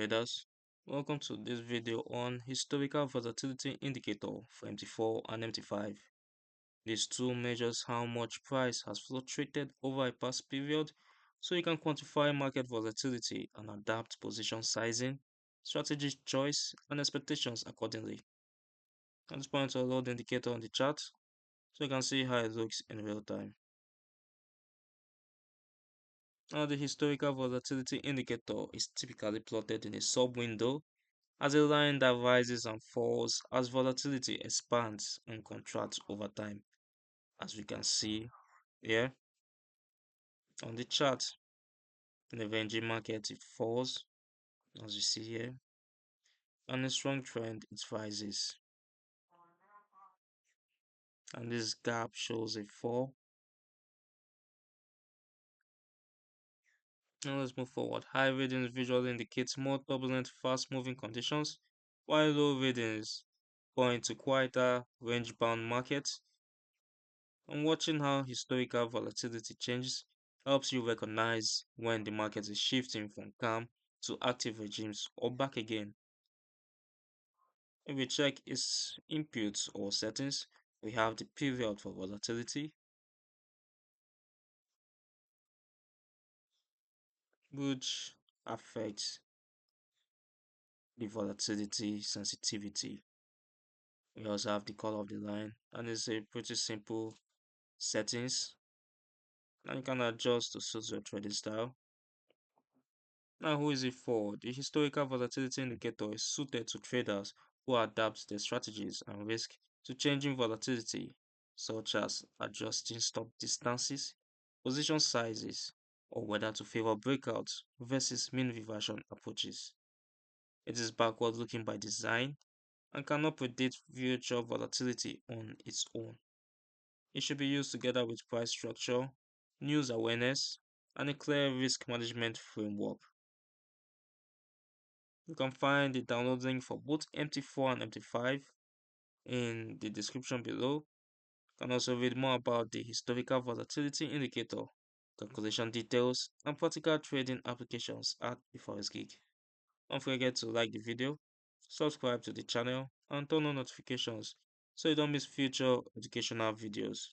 Traders. Welcome to this video on Historical Volatility Indicator for MT4 and MT5. These two measures how much price has fluctuated over a past period so you can quantify market volatility and adapt position sizing, strategy choice, and expectations accordingly. At this point, I'll load the indicator on the chart so you can see how it looks in real time. Now, the Historical Volatility Indicator is typically plotted in a sub-window as a line that rises and falls as volatility expands and contracts over time, as we can see here on the chart. In a ranging market, it falls, as you see here, and a strong trend, it rises. And this gap shows a fall. Now let's move forward. High readings visually indicates more turbulent, fast-moving conditions, while low readings point to quieter, range-bound markets. And watching how historical volatility changes helps you recognize when the market is shifting from calm to active regimes or back again. If we check its inputs or settings, we have the period for volatility, which affects the volatility sensitivity. We also have the color of the line, and it's a pretty simple settings, and you can adjust to suit your trading style. Now, who is it for? The historical volatility indicator is suited to traders who adapt their strategies and risk to changing volatility, such as adjusting stop distances, position sizes, or whether to favor breakouts versus mean reversion approaches. It is backward looking by design and cannot predict future volatility on its own. It should be used together with price structure, news awareness, and a clear risk management framework. You can find the download link for both MT4 and MT5 in the description below. You can also read more about the historical volatility indicator, calculation details, and practical trading applications at the Forex Geek. Don't forget to like the video, subscribe to the channel, and turn on notifications so you don't miss future educational videos.